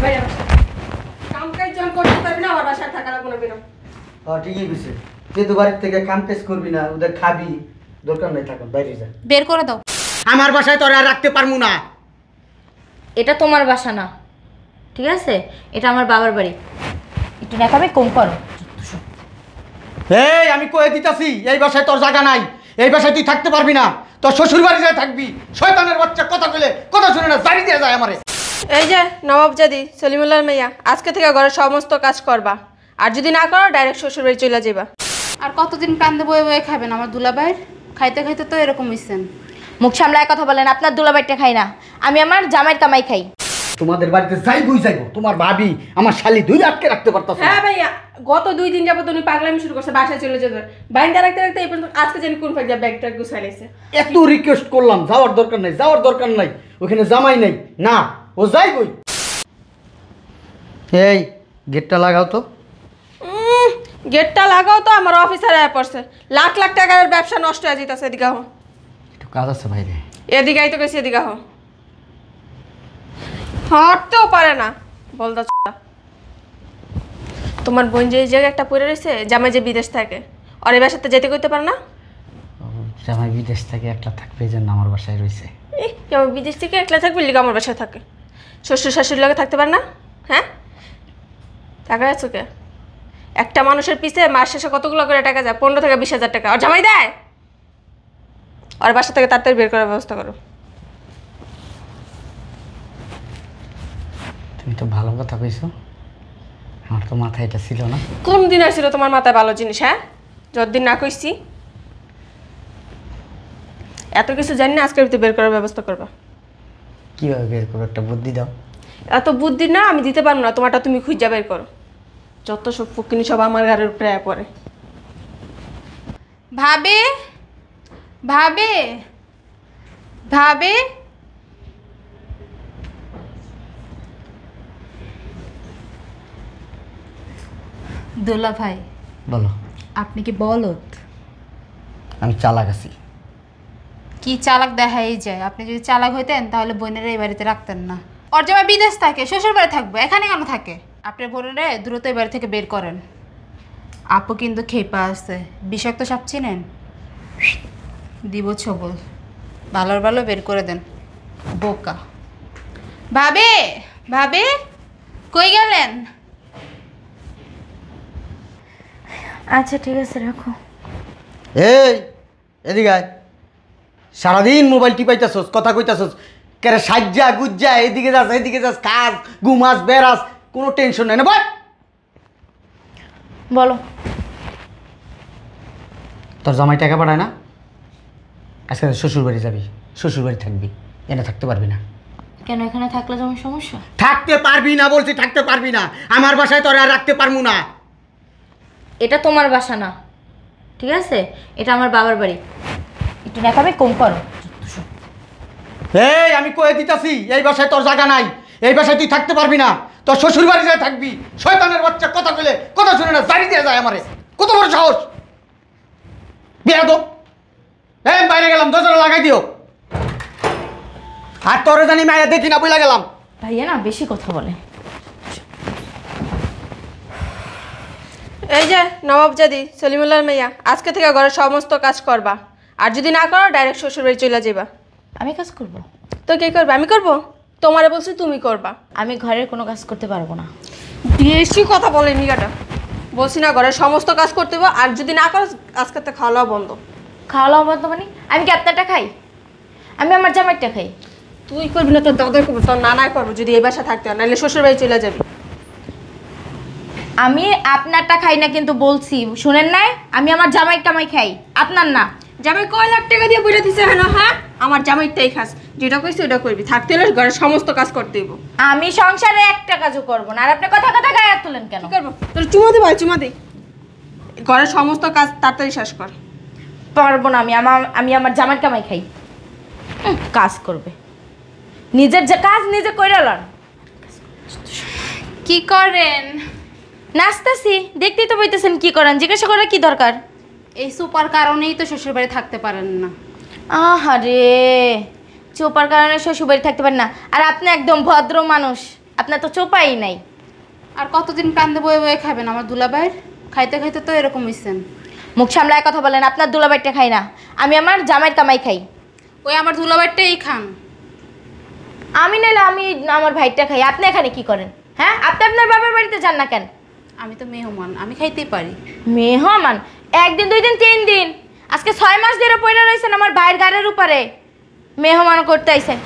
কাম কাজ জন করতে পারবি না, আমার বাসায় থাকা লাগবে না বেরো। ঠিকই কইছে, যেহেতু বাড়ির থেকে কাম কাজ করবি না, ওদের খাবি, দরকার নাই থাকা, বাইরে যা। বের করে দাও। আমার বাসায় তোরা আর রাখতে পারবো না। এটা তোমার বাসা না, ঠিক আছে? এটা আমার বাবার বাড়ি। একটু দেখাবে কম করো। এই আমি কয়ে দিতাছি, এই বাসায় তোর জায়গা নাই, এই বাসায় তুই থাকতে পারবি না, তোর শ্বশুর বাড়ি যায় থাকবি। শয়তানের বাচ্চা কথা কইলে কথা শুনে না, জারি দিয়ে যায় আমারে। এই যে নবাবজাদি সলিমুল্লাহ মাইয়া, আজকে থেকে ঘরের সমস্ত কাজ করবা, আর যদি না করো ডাইরেক্ট শ্বশুর বাড়ি চলে যাবা। আর কতদিন কান্দে বয়ে বয়ে খাবেন আমার দুলাভাইয়ের? খাইতে খাইতে তো এরকম হইছেন। মুখ সামলায় কথা বলেন। আপনার দুলাবাইটা খাই না, আমি আমার জামাইয়ের কামাই খাই। তোমাদের বাড়িতে যাইবই যাইবো, তোমার ভাবি আমার শালি দুই আটকে রাখতে পারতাছ না। হ্যাঁ ভাইয়া, গত 2 দিন যাবত উনি পাগলামি শুরু করছে, বাসায় চলে যাবে। বাইন্দা রাখতে রাখতে এই পর্যন্ত আজকে জানি কোন ফাইজা ব্যাগটা গুছাই লাইছে। এত রিকোয়েস্ট করলাম, যাওয়ার দরকার নাই, যাওয়ার দরকার নাই, ওখানে জামাই নাই না, ও যাইবই। এই গেটটা লাগাও তো। গেটটা লাগাও তো, আমার অফিসার আয়া পড়ছে, লাখ লাখ টাকার ব্যবসা নষ্ট হয়ে যেতেছে। এদিকে আহ, একটু কাজ আছে বাইরে। এদিকে আই তো গেছি, এদিকে আহ। হাঁটতেও পারে না বলদা। তোমার বোন যে জায়গায় একটা পড়ে রয়েছে, জামাই যে বিদেশ থাকে, আর এবার সাথে যেতে করতে পারে না। জামাই বিদেশ থেকে একলা থাকবে, এই জন্য আমার বাসায় রয়েছে। আমার বিদেশ থেকে একলা থাকবে, লিগা আমার বাসায় থাকে। শ্বশুর শাশুড়ির লাগে থাকতে পারে না? হ্যাঁ, টাকা আছে কে? একটা মানুষের পিছে মাস শেষে কতগুলো করে টাকা যায়? 15 থেকে 20,000 টাকা। আর জামাই দেয়? আর বাসা থেকে তাড়াতাড়ি বের করার ব্যবস্থা করো। তুমি তো ভালো কথা কইছো, আমার তো মাথায় এটা ছিল না। কোন দিন আসছিল তোমার মাথায় ভালো জিনিস? হ্যাঁ, যতদিন না কইছি এত কিছু জানি না, আজকের ভিতরে বের করার ব্যবস্থা করবা। কিভাবে বের করবো, একটা বুদ্ধি দাও। এত বুদ্ধি না আমি দিতে পারবো না, তোমারটা তুমি খুঁজা বের করো। যত সব ফকিনি সব আমার ঘরের উপরে পড়ে। ভাবে ভাবে ভাবে দোলা ভাই, বলো। আপনি কি বলদ? আমি চালাক আছি। কি চালাক দেখাই যায়। আপনি যদি চালাক হইতেন তাহলে বোনেরা এই বাড়িতে রাখতেন না। ওর জামাই বিদেশ থাকে, শ্বশুর বাড়ি থাকবে, এখানে কেন থাকে? আপনার বোনেরা দ্রুত এই বাড়ি থেকে বের করেন। আপু কিন্তু খেপা আছে, বিষাক্ত সাপ চিনেন? দিব ছবল, ভালোর ভালো বের করে দেন। বোকা ভাবে ভাবে, কই গেলেন? আচ্ছা ঠিক আছে, রাখো। এই এদিকে আয়। সারাদিন মোবাইল টিপাইতেছস, কথা কইতাছস, কেরে সাজ্জা গুজ্জা, এদিকে যাস এদিকে যাস, কাজ ঘুমাস বেড়াস, কোনো টেনশন নাই না। বল, বলো। তোর জামাই টাকা পাঠায় না? আজকে শ্বশুর বাড়ি যাবি, শ্বশুর বাড়ি থাকবি, এনে থাকতে পারবি না। কেন এখানে থাকলে যেমন সমস্যা? থাকতে পারবি না বলছি, থাকতে পারবি না। আমার বাসায় তোর আর রাখতে পারবো না। এটা তোমার বাসা না, ঠিক আছে? এটা আমার বাবার বাড়ি। একটু দেখাবে কম করো। এই আমি কয়ে দিতাছি, এই বাসায় তোর জায়গা নাই, এই বাসায় তুই থাকতে পারবি না, তোর শ্বশুর বাড়ি যায় থাকবি। শয়তানের বাচ্চা কথা কইলে কথা শুনে না, জারি দিয়ে যায় আমারে। কত বড় সাহস! বেয়াদব! এই বাইরে গেলাম, দরজা লাগাই দিও। আর তোরে জানি মায়া দেখি না, বইলা গেলাম। ভাইয়া না বেশি কথা বলে। এই যে নবাবজাদি সলিমুল্লাহ মাইয়া, আজকে থেকে ঘরের সমস্ত কাজ করবা, আর যদি না করো ডাইরেক্ট শ্বশুর বাড়ি চলে যাবা। আমি কাজ করব? তো কে করবে? আমি করব? তোমারে বলছি তুমি করবা। আমি ঘরের কোনো কাজ করতে পারবো না। বেশি কথা বলে নিগাটা। বলছি না ঘরের সমস্ত কাজ করতে হবে, আর যদি না করো আজকে তো খাওয়া দাওয়া বন্ধ। খাওয়া দাওয়া বন্ধ মানে? আমি কি আপনারটা খাই? আমি আমার জামাইটা খাই। তুই করবি না, তোর দাদা করবো, তোর নানাই করবো, যদি এই বাসা থাকতে হয়, নাহলে শ্বশুর বাড়ি চলে যাবি। আমি আপনারটা খাই না, কিন্তু বলছি শুনেন নাই? আমি আমার জামাই কামাই খাই, আপনার না। জামাই কয় লাখ টাকা দিয়ে বইটা দিছে হ্যাঁ? হ্যাঁ, আমার জামাইটাই খাস, যেটা কইছি ওটা করবি। থাকতে হলে ঘরের সমস্ত কাজ করতে হইব। আমি সংসারে একটা কাজও করবো না, আর আপনি কথা কথা গায়ে হাত তুলেন কেন? কি করবো? তোর চুমা দে ভাই, চুমা দে। ঘরের সমস্ত কাজ তাড়াতাড়ি শেষ কর। পারবো না। আমি আমার জামাই কামাই খাই। কাজ করবে, নিজের যে কাজ নিজে কইরা লন। কি করেন? নাচতেছি, দেখতেই তো বইতেছেন কি করেন। জিজ্ঞাসা করার কি দরকার? এই সুপার কারণেই তো শ্বশুর বাড়ি থাকতে পারেন না। আহারে, চোপার কারণে শ্বশুর বাড়ি থাকতে পারেন না। আর আপনি একদম ভদ্র মানুষ, আপনার তো চোপাই নাই। আর কতদিন কান্দে বয়ে বয়ে খাবেন আমার দুলাভাইয়ের? খাইতে খাইতে তো এরকম হইছেন। মুখ সামলায় কথা বলেন। আপনার দুলাভাইটা খাই না, আমি আমার জামাইয়ের কামাই খাই। ওই আমার দুলাভাইটাই খান। আমি নাইলে আমি আমার ভাইটা খাই। আপনি এখানে কি করেন? হ্যাঁ, আপনি আপনার বাবার বাড়িতে যান না কেন? আমি তো মেহমান, আমি খাইতেই পারি। মেহমান? একদিন, 2 দিন, 3 দিন, আজকে 6 মাস ধরে পড়ে রয়েছেন আমার ভাইয়ের গাড়ির উপরে। মেহমান করতে আইছেন।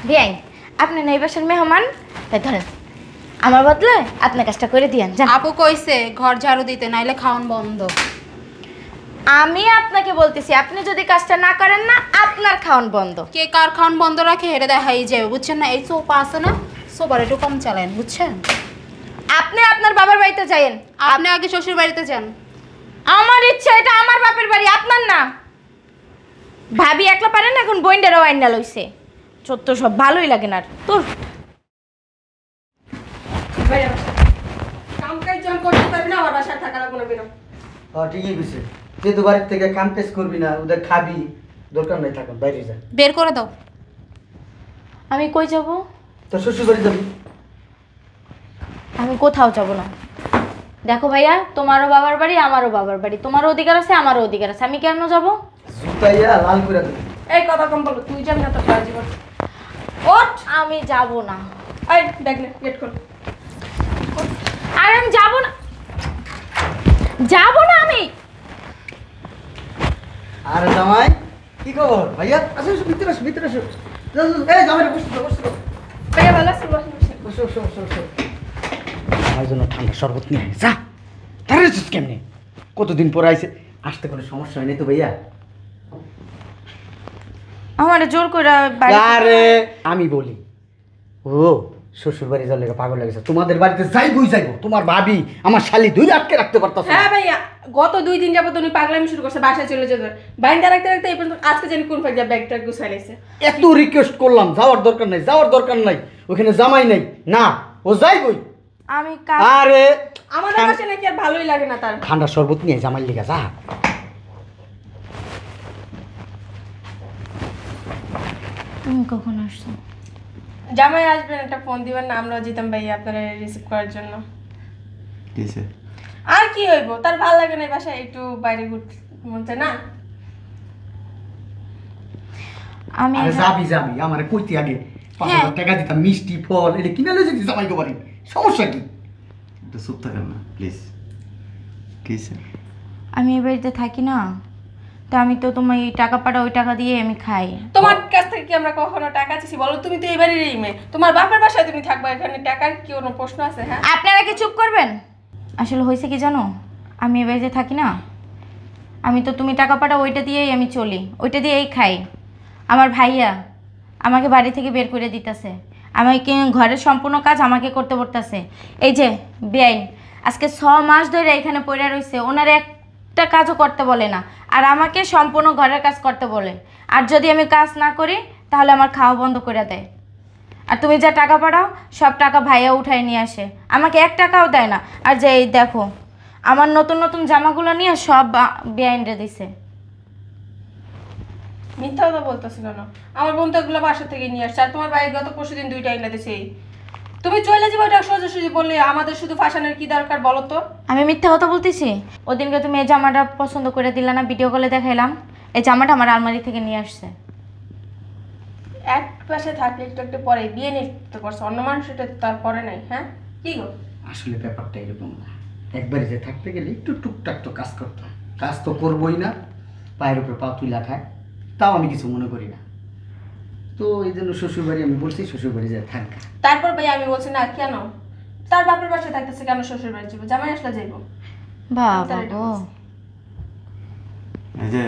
বিয়াই, আপনি নাই বাসার মেহমান, তাই ধরেন আমার বদলে আপনার কাজটা করে দিয়েন যান। আপু কইছে ঘর ঝাড়ু দিতে, নাইলে খাওয়ান বন্ধ। আমি আপনাকে বলতেছি, আপনি যদি কাজটা না করেন না, আপনার খাওয়ান বন্ধ। কে কার খাওয়ান বন্ধ রাখে এটা দেখাই যাবে, বুঝছেন না? এই সোফা আছে না, সোফার একটু কম চালান, বুঝছেন? আপনি আপনার বাবার বাড়িতে যাইয়েন। আপনি আগে শ্বশুর বাড়িতে যান। আমার ইচ্ছা, এটা আমার বাপের বাড়ি, আপনার না। ভাবি একলা পারেন না, এখন বইন্ডারও আইনা লইছে। চত্ব সব ভালোই লাগে না আর। তোর কাম কাজ যখন করতে পারবি না আমার বাসায় থাকা লাগবে না, বেরো। ঠিকই কইছে, যেহেতু বাড়ির থেকে কাম কাজ করবি না, ওদের খাবি, দরকার নাই থাকুন, বাইরে যা। বের করে দাও। আমি কই যাব? তোর শ্বশুর বাড়ি যাবি। আমি কোথাও যাব না। দেখো ভাইয়া, তোমারও বাবার বাড়ি, আমারও বাবার বাড়ি, তোমারও অধিকার আছে, আমারও অধিকার আছে। আমি কেন যাব? জুতাইয়া লাল করে দেবি। এই কথা কম বলো, তুই যাবি না তো সারা জীবন। ওঠ। আমি যাব না। এই দেখ না, গেট খোল। আর আমি যাব না, যাব না আমি। আরে জামাই, কি খবর? ভাইয়া আসো, আসো, ভিতরে আসো, ভিতরে আসো। যাও, যাও, এই জামাই বসো, বসো। ভাইয়া ভালো আছে? বসে বসে। বসো, বসো, বসো, বসো। আমার জন্য ঠান্ডা শরবত নিয়ে আয়, যা। দাঁড়িয়েছিস কেমনে? কতদিন পর আইছে, আসতে কোনো সমস্যা হয়নি তো ভাইয়া? আমার জোর করে বাড়ি। আরে আমি বলি, ও শ্বশুর বাড়ি যাওয়ার লেগে পাগল লাগেছে। তোমাদের বাড়িতে যাইবই যাইবো, তোমার ভাবি আমার শালি দুই আটকে রাখতে পারতাছ না। হ্যাঁ ভাইয়া, গত 2 দিন যাবত উনি পাগলামি শুরু করছে, বাসায় চলে যাবে। বাইন্দা রাখতে রাখতে এই পর্যন্ত আজকে জানি কোন ফাইজা ব্যাগটা গুছাই লাইছে। এত রিকোয়েস্ট করলাম, যাওয়ার দরকার নাই, যাওয়ার দরকার নাই, ওখানে জামাই নাই না, ও যাইবই। আমি আরে আমাদের বাসায় নাকি আর ভালোই লাগে না তার। ঠান্ডা শরবত নিয়ে জামাই লিগা যা। তুমি কখন আসছো? জামাই আসবেন, একটা ফোন দিবেন না, আমরাও যেতাম ভাইয়া আপনারা রিসিভ করার জন্য। কিসে? আর কি হইব, তার ভালো লাগে না এই বাসায় একটু বাইরে ঘুরতে মন চায় না। আমি আরে যাবি যাবি, আমারে কইতে আগে 5,000 টাকা দিতাম, মিষ্টি ফল এটা কিনে লয়ে যেতে জামাই গো বাড়ি, সমস্যা কি? একটু চুপ থাকেন না প্লিজ। কিসে? আমি এই বাড়িতে থাকি না, তো আমি তো তোমার এই টাকা পাঠাও, ওই টাকা দিয়ে আমি খাই। তোমার কাছ থেকে কি আমরা কখনো টাকা চাইছি বলো? তুমি তো এই বাড়িরই মেয়ে, তোমার বাপের বাসায় তুমি থাকবা, এখানে টাকার কি কোনো প্রশ্ন আছে? হ্যাঁ, আপনারা কি চুপ করবেন? আসলে হয়েছে কি জানো, আমি এই বাড়িতে থাকি না, আমি তো তুমি টাকা পাঠাও ওইটা দিয়েই আমি চলি, ওইটা দিয়েই খাই। আমার ভাইয়া আমাকে বাড়ি থেকে বের করে দিতেছে, আমাকে ঘরের সম্পূর্ণ কাজ আমাকে করতে পড়তেছে। এই যে বেআইন আজকে 6 মাস ধরে এখানে পড়ে রয়েছে, ওনার একটা কাজও করতে বলে না, আর আমাকে সম্পূর্ণ ঘরের কাজ করতে বলে। আর যদি আমি কাজ না করি তাহলে আমার খাওয়া বন্ধ করে দেয়। আর তুমি যা টাকা পাঠাও সব টাকা ভাইয়া উঠায় নিয়ে আসে, আমাকে 1 টাকাও দেয় না। আর যে এই দেখো আমার নতুন নতুন জামাগুলো নিয়ে সব বেআইনরে দিছে। মিথ্যা কথা বলতেছিল না, আমার বোন তো এগুলো বাসা থেকে নিয়ে আসছে, আর তোমার ভাই গত পরশুদিন 2টা এনে দিছে। তুমি চলে যাবে, ওটা সোজাসুজি বললে আমাদের শুধু ফাঁসানোর কি দরকার বলো তো? আমি মিথ্যা কথা বলতেছি? ওদিনকে তুমি এই জামাটা পছন্দ করে দিলে না, ভিডিও কলে দেখাইলাম, এই জামাটা আমার আলমারি থেকে নিয়ে আসছে। এক পাশে থাকলে একটু একটু পরে বিয়ে নিতে করছে, অন্য মানুষটা তারপরে নাই। হ্যাঁ কি গো, আসলে ব্যাপারটা এরকম না, একবারে যে থাকতে গেলে একটু টুকটাক তো কাজ করতাম, কাজ তো করবোই না, পায়ের উপরে পা তুইলা খায়, তাও আমি কিছু মনে করি না। তো এই জন্য শ্বশুরবাড়ি আমি বলছি শ্বশুরবাড়ি যায় থাকা। তারপর ভাই আমি বলছি না কেন, তার বাপের বাসায় থাকতেছে, কেন শ্বশুর বাড়ি যাবো? জামাই আসলে যাইবো। বাবা গো, এই যে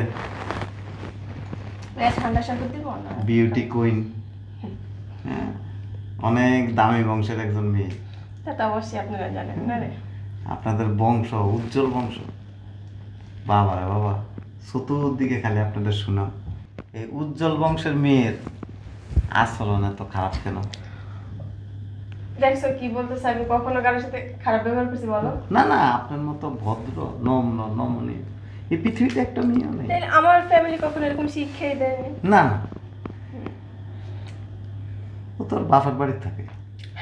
ঠান্ডা সাগর দিব না, বিউটি কুইন, হ্যাঁ, অনেক দামি বংশের একজন মেয়ে। তা তো অবশ্যই আপনারা জানেন না রে। আপনাদের বংশ উজ্জ্বল বংশ, বাবা রে বাবা, চতুর্দিকে খালি আপনাদের সুনাম। এই উজ্জ্বল বংশের মেয়ের আচরণ এত খারাপ কেন? দেখছো কি বলতেছে, আমি কখনো কারোর সাথে খারাপ ব্যবহার করছি বলো? না না, আপনার মতো ভদ্র নম্র নমনীয় এই পৃথিবীতে একটা মেয়েও নেই। তাইলে আমার ফ্যামিলি কখনো এরকম শিক্ষাই দেয়নি। না না, ও তোর বাপের বাড়ির থাকে।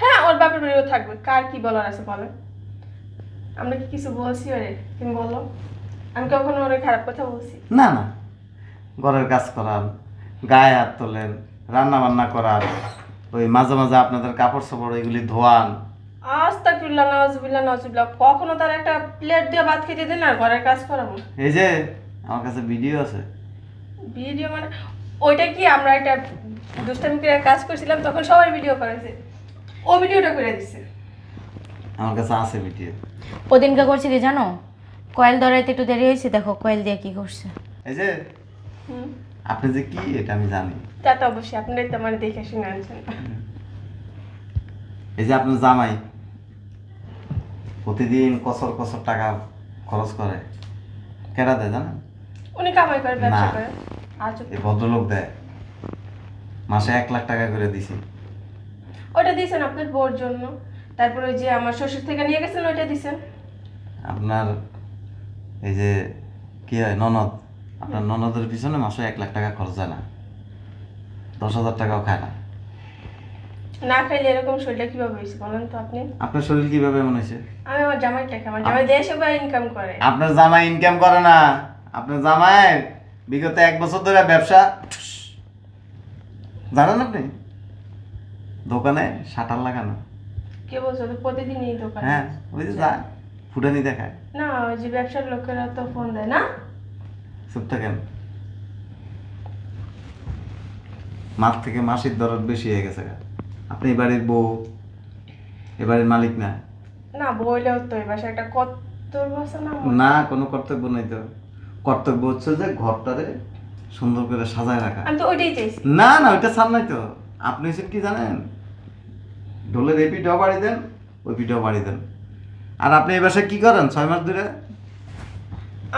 হ্যাঁ ওর বাপের বাড়িও থাকবে, কার কি বলার আছে বলেন? আমরা কি কিছু বলছি ওরে? তুমি বলো, আমি কখনো ওরে খারাপ কথা বলছি? না না, ঘরের কাজ করান, গায়ে হাত তোলেন, রান্না বান্না করান, ওই মাঝে মাঝে আপনাদের কাপড় চোপড় এগুলি ধোয়ান। আস্তাগফিরুল্লাহ, নাউজুবিল্লাহ, নাউজুবিল্লাহ। কখনো তার একটা প্লেট দিয়ে ভাত খেতে দিন আর ঘরের কাজ করাবো? এই যে আমার কাছে ভিডিও আছে। ভিডিও মানে ওইটা কি আমরা একটা দুষ্টামি করে কাজ করছিলাম তখন সবাই ভিডিও করেছে, ও ভিডিওটা করে দিছে। আমার কাছে আছে ভিডিও। ওদিনকে করছি কি জানো, কয়েল ধরাইতে একটু দেরি হয়েছে, দেখো কয়েল দিয়ে কি করছে। এই যে হুম, আপনি যে কি এটা আমি জানি। তা তো অবশ্যই আপনারাই তো আমার দেখে শুনে আনছেন। এই যে আপনার জামাই প্রতিদিন কসর কসর টাকা খরচ করে, কেটা দেয় জানেন? উনি কামাই করে, ব্যবসা না। করে। আজব। এই ভদ্রলোক দেয়, মাসে 1 লাখ টাকা করে দিছি। ওটা দিয়েছেন আপনার বউর জন্য, তারপরে ওই যে আমার শ্বশুর থেকে নিয়ে গেছেন ওইটা দিয়েছেন। আপনার এই যে কি হয় ননদ, আপনার ননদের পিছনে মাসে 1 লাখ টাকা খরচ হয় না, 10,000 টাকাও খায় না। না খাইলে এরকম শরীরটা কিভাবে হয়েছে বলেন তো আপনি? আপনার শরীর কিভাবে মনে হয়েছে? আমি আমার জামাইটাকে, আমার জামাই দেশে বা ইনকাম করে। আপনার জামাই ইনকাম করে না, আপনার জামাই বিগত 1 বছর ধরে ব্যবসা, জানেন আপনি? দোকানে শাটার লাগানো। কে বলছো? তো প্রতিদিনই দোকান। হ্যাঁ, ওই যে যা ফুটানি দেখায়। না ওই যে ব্যবসার লোকেরা তো ফোন দেয় না। চুপ থাকেন। মার থেকে মাসির দরদ বেশি হয়ে গেছে। আপনি এই বাড়ির বউ, এ বাড়ির মালিক না। না বইলেও তো এই বাসায় একটা কর্তব্য আছে না আমার? না, কোনো কর্তব্য নাই তো। কর্তব্য হচ্ছে যে ঘরটারে সুন্দর করে সাজায় রাখা। আমি তো ওইটাই চাইছি। না না, ওইটা ছাড় নাই তো। আপনি এসে কি জানেন, ঢোলের এই পিঠাও বাড়ি দেন, ওই পিঠাও বাড়ি দেন। আর আপনি এই বাসায় কি করেন 6 মাস ধরে?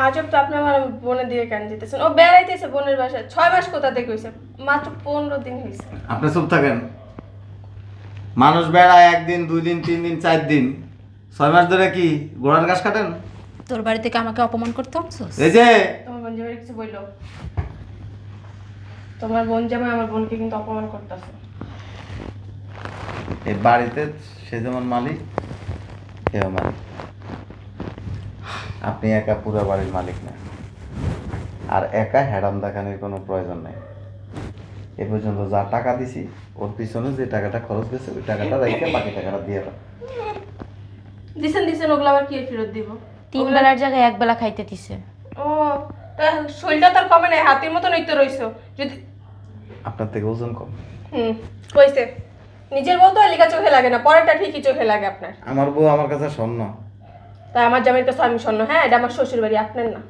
আজব তো, আপনি আমার বোনের দিকে কেন দিতেছেন? ও বেড়াইতেছে বোনের বাসায়, 6 মাস কোথা থেকে হয়েছে? মাত্র 15 দিন হয়েছে। আপনি চুপ থাকেন। মানুষ বেড়ায় 1 দিন 2 দিন 3 দিন 4 দিন, 6 মাস ধরে কি গোড়ার গাছ কাটেন? তোর বাড়ি থেকে আমাকে অপমান করতে আসছিস? এই যে তোমার বোন জামাই কিছু বললো? তোমার বোন জামাই আমার বোনকে কিন্তু অপমান করতেছে। এই বাড়িতে সে যেমন মালিক, সেও মালিক। আপনি একা পুরো বাড়ির মালিক না, আর একা হ্যাডাম দেখানোর কোনো প্রয়োজন নেই। এ পর্যন্ত যা টাকা দিছি, ওর পিছনে যে টাকাটা খরচ গেছে ওই টাকাটা রেখে বাকি টাকাটা দিয়ে দাও। দিছেন ওগুলো আবার কি ফেরত দিব? 3 বেলার জায়গায় 1 বেলা খাইতে দিছে। ও তা শরীরটা তার কমে নাই, হাতির মতো নইতে রইছো যদি। আপনার থেকে ওজন কম। কইছে নিজের বউ তো এলিকা চোখে লাগে না, পরেরটা ঠিকই চোখে লাগে আপনার। আমার বউ আমার কাছে স্বর্ণ। তাই আমার জামাইয়ের কাছে আমি স্বর্ণ? হ্যাঁ, এটা আমার শ্বশুর বাড়ি, আপনার না।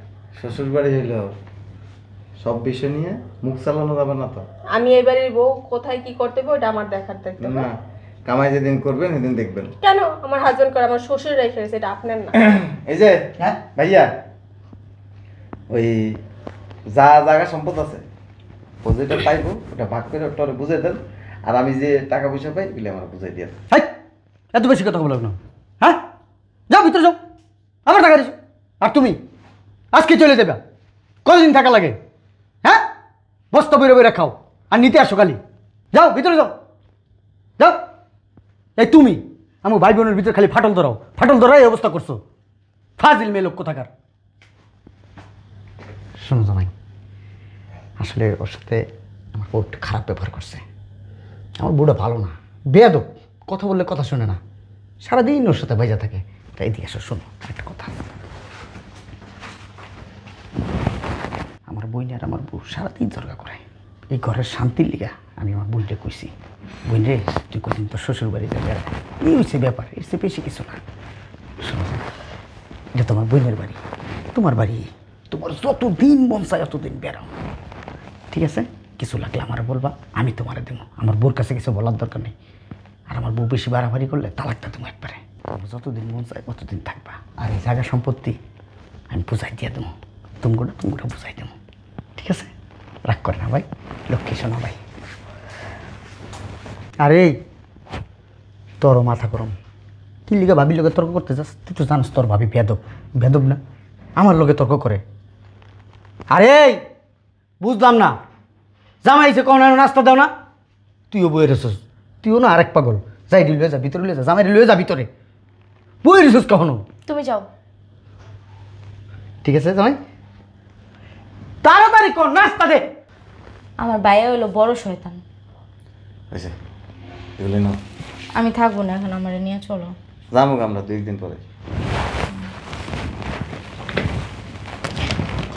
শ্বশুর বাড়ি হইল সব বিষয় নিয়ে মুখ চালানো যাবে না তো। আমি এই বাড়ির বউ, কোথায় কি করতে হবে ওটা আমার দেখার দায়িত্ব। না, কামাই যেদিন করবেন সেদিন দেখবেন। কেন? আমার হাজবেন্ড করে, আমার শ্বশুর রেখে গেছে, এটা আপনার না। এই যে হ্যাঁ? ভাইয়া, ওই যা জায়গা সম্পদ আছে ও যেটা পাইবো ওটা ভাগ করে ওটা ওরে বুঝাই দেন, আর আমি যে টাকা পয়সা পাই ওগুলো আমার বুঝাই দিয়ে দেন। হাই, এত বেশি কথা বলো না। হ্যাঁ, যাও ভিতরে যাও, আবার টাকা দিছো। আর তুমি আজকে চলে যাবে, কতদিন থাকা লাগে? হ্যাঁ, বস্তা বইরে বইরে খাও আর নিতে আসো খালি। যাও ভিতরে যাও, যাও। এই তুমি আমার ভাই বোনের ভিতরে খালি ফাটল ধরাও, ফাটল ধরাই এই অবস্থা করছো। ফাজিল মেয়ে লোক কোথাকার। শোনো জামাই, আসলে ওর সাথে আমার বউ একটু খারাপ ব্যবহার করছে। আমার বউটা ভালো না, বেয়াদব, কথা বললে কথা শোনে না, সারাদিন ওর সাথে বাইজা থাকে। তাই দিয়ে আসো, শোনো একটা কথা। আমার বইনে আর আমার বউ সারাদিন ঝগড়া করে। এই ঘরের শান্তির লিগা আমি আমার বোনকে কইছি, বোন রে তুই কদিন তোর শ্বশুর বাড়ি যাবে, এই হচ্ছে ব্যাপার, এর চেয়ে বেশি কিছু না। শোনো, এটা তোমার বোনের বাড়ি, তোমার বাড়ি, তোমার যতদিন মন চায় ততদিন বেড়াও, ঠিক আছে? কিছু লাগলে আমার বলবা, আমি তোমার দেবো। আমার বউর কাছে কিছু বলার দরকার নেই। আর আমার বউ বেশি বাড়াবাড়ি করলে তালাকটা তুমি একবারে। তোমার যতদিন মন চায় ততদিন থাকবা। আর এই জায়গা সম্পত্তি আমি বুঝাই দিয়ে দেবো, তুমগুলো বুঝাই দেবো, ঠিক আছে? রাগ করে না ভাই, লক্ষ্মী শোনা ভাই। আরে তোরও মাথা গরম, কি লিগে ভাবির লোকে তর্ক করতে যাস? তুই তো জানিস তোর ভাবি বেদব, বেদব না? আমার লোকে তর্ক করে। আরে বুঝলাম না, জামাই এসে কোন নাস্তা দাও না? তুইও বইয়ে রেছিস, তুইও না আরেক পাগল। যাই লয়ে যা ভিতরে লয়ে যা জামাই লয়ে যা ভিতরে বই রিসোর্স কখনো তুমি যাও। ঠিক আছে জামাই তাড়াতাড়ি কর নাস্তা দে আমার ভাইয়া হলো বড় শয়তান। হয়েছে এগুলো না আমি থাকবো না এখন, আমার নিয়ে চলো। যাবো আমরা 2 দিন পরে।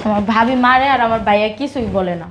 আমার ভাবি মারে আর আমার ভাইয়া কিছুই বলে না।